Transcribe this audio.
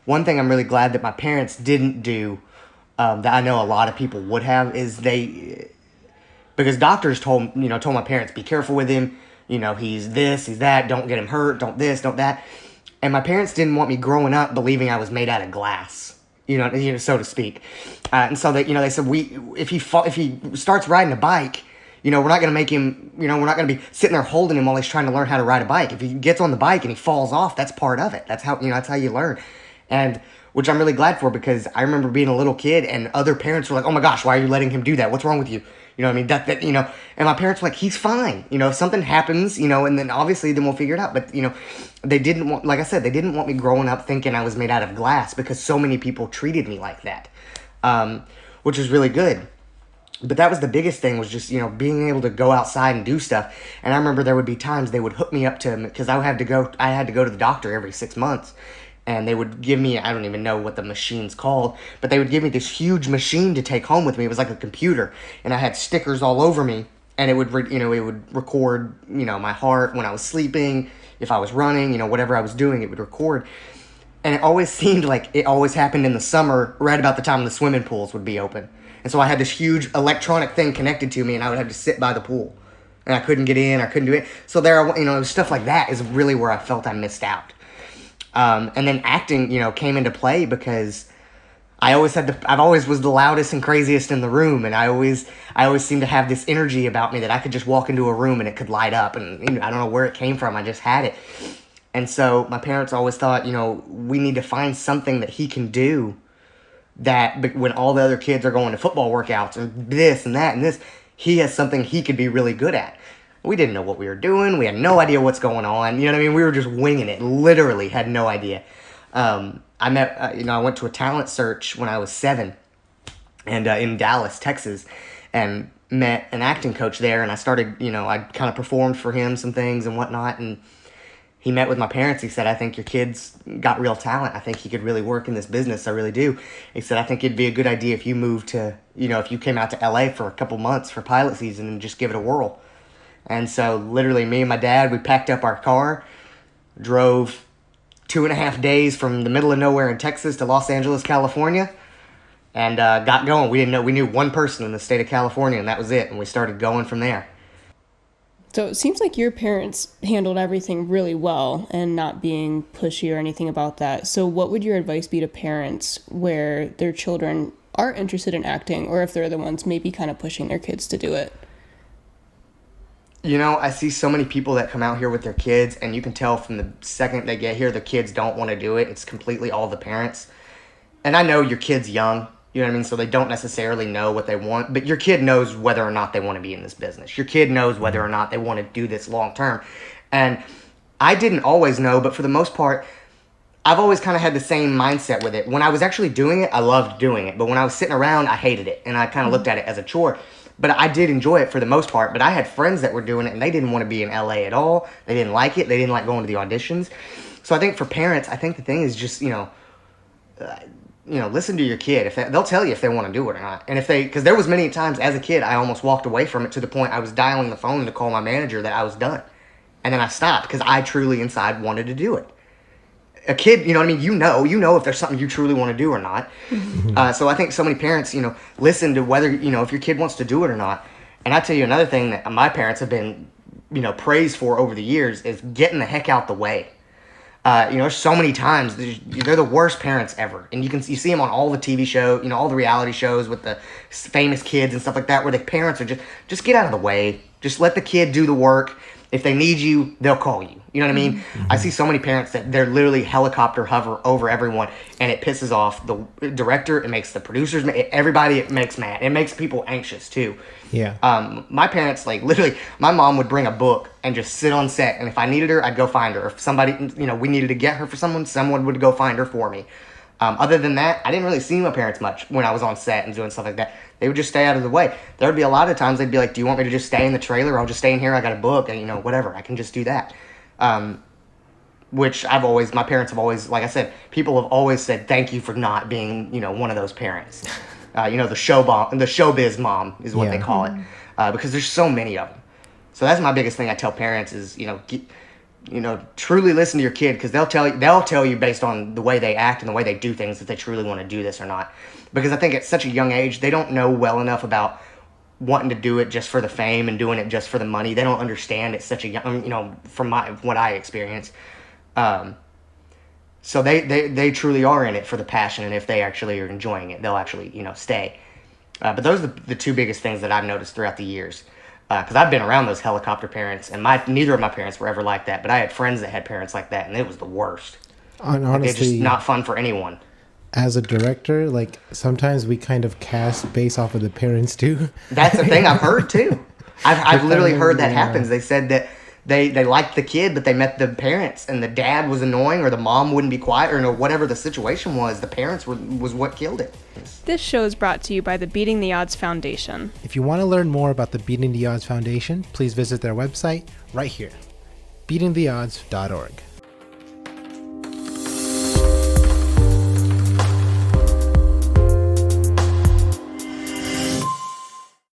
one thing I'm really glad that my parents didn't do, that I know a lot of people would have, is because doctors told my parents, be careful with him, he's this, he's that, don't get him hurt, don't this, don't that. And my parents didn't want me growing up believing I was made out of glass, so to speak. And so they said, if he starts riding a bike, we're not going to make him, we're not going to be sitting there holding him while he's trying to learn how to ride a bike. If he gets on the bike and he falls off, that's part of it. That's how you learn. And which I'm really glad for, because I remember being a little kid and other parents were like, oh my gosh, why are you letting him do that? What's wrong with you? You know what I mean? That and my parents were like, he's fine. If something happens, and then obviously then we'll figure it out. But, they didn't want, like I said, they didn't want me growing up thinking I was made out of glass, because so many people treated me like that, which is really good. But that was the biggest thing, was just, being able to go outside and do stuff. And I remember there would be times they would hook me up to, because I had to go to the doctor every 6 months. And they would give me, I don't even know what the machine's called, but they would give me this huge machine to take home with me. It was like a computer, and I had stickers all over me, and it would record, my heart when I was sleeping, if I was running, whatever I was doing, it would record. And it always seemed like it always happened in the summer, right about the time the swimming pools would be open. And so I had this huge electronic thing connected to me, and I would have to sit by the pool, and I couldn't get in, I couldn't do it. So there, it was stuff like that is really where I felt I missed out. And then acting, came into play, because I always was the loudest and craziest in the room. And I always seemed to have this energy about me that I could just walk into a room and it could light up. And I don't know where it came from. I just had it. And so my parents always thought, we need to find something that he can do, that when all the other kids are going to football workouts and this and that and this, he has something he could be really good at. We didn't know what we were doing. We had no idea what's going on. You know what I mean? We were just winging it. Literally had no idea. I went to a talent search when I was 7, and in Dallas, Texas, and met an acting coach there. And I started, I kind of performed for him some things and whatnot. And he met with my parents. He said, I think your kid's got real talent. I think he could really work in this business. I really do. He said, I think it'd be a good idea if you moved to, if you came out to LA for a couple months for pilot season and just give it a whirl. And so literally me and my dad, we packed up our car, drove 2.5 days from the middle of nowhere in Texas to Los Angeles, California, and got going. We knew one person in the state of California, and that was it. And we started going from there. So it seems like your parents handled everything really well and not being pushy or anything about that. So what would your advice be to parents where their children are interested in acting, or if they're the ones maybe kind of pushing their kids to do it? I see so many people that come out here with their kids, and you can tell from the second they get here, the kids don't want to do it. It's completely all the parents. And I know your kid's young, you know what I mean? So they don't necessarily know what they want, but your kid knows whether or not they want to be in this business. Your kid knows whether or not they want to do this long term. And I didn't always know, but for the most part, I've always kind of had the same mindset with it. When I was actually doing it, I loved doing it. But when I was sitting around, I hated it. And I kind of looked at it as a chore. But I did enjoy it for the most part. But I had friends that were doing it, and they didn't want to be in LA at all. They didn't like it. They didn't like going to the auditions. So I think for parents, I think the thing is just, listen to your kid. They'll tell you if they want to do it or not. And because there was many times as a kid, I almost walked away from it to the point I was dialing the phone to call my manager that I was done. And then I stopped because I truly inside wanted to do it. A kid, you know what I mean? You know if there's something you truly want to do or not. So I think so many parents, listen to whether, if your kid wants to do it or not. And I tell you another thing that my parents have been, praised for over the years is getting the heck out the way. There's so many times they're the worst parents ever. And you see them on all the TV shows, all the reality shows with the famous kids and stuff like that, where the parents are just get out of the way. Just let the kid do the work. If they need you, they'll call you. You know what I mean? Mm-hmm. I see so many parents that they're literally helicopter hover over everyone, and it pisses off the director. It makes the producers, everybody. It makes mad. It makes people anxious too. Yeah. My parents, literally, my mom would bring a book and just sit on set, and if I needed her, I'd go find her. If somebody, we needed to get her for someone would go find her for me. Other than that, I didn't really see my parents much when I was on set and doing stuff like that. They would just stay out of the way. There would be a lot of times they'd be like, do you want me to just stay in the trailer? I'll just stay in here. I got a book and, whatever. I can just do that. Which my parents have always, like I said, people have always said, thank you for not being, one of those parents. The showbiz mom is what they call it. Because there's so many of them. So that's my biggest thing I tell parents is, truly listen to your kid, because they'll tell you based on the way they act and the way they do things if they truly want to do this or not. Because I think at such a young age, they don't know well enough about wanting to do it just for the fame and doing it just for the money. They don't understand it's such a young, from what I experienced. So they truly are in it for the passion, and if they actually are enjoying it, they'll actually, stay. But those are the two biggest things that I've noticed throughout the years. Because I've been around those helicopter parents, and neither of my parents were ever like that. But I had friends that had parents like that, and it was the worst. Honestly, it's just not fun for anyone. As a director, like, sometimes we kind of cast based off of the parents too. That's the thing I've heard too. I've literally heard that happens. They said that they liked the kid, but they met the parents, and the dad was annoying, or the mom wouldn't be quiet, or whatever the situation was. The parents was what killed it. This show is brought to you by the Beating the Odds Foundation. If you want to learn more about the Beating the Odds Foundation, please visit their website right here, beatingtheodds.org.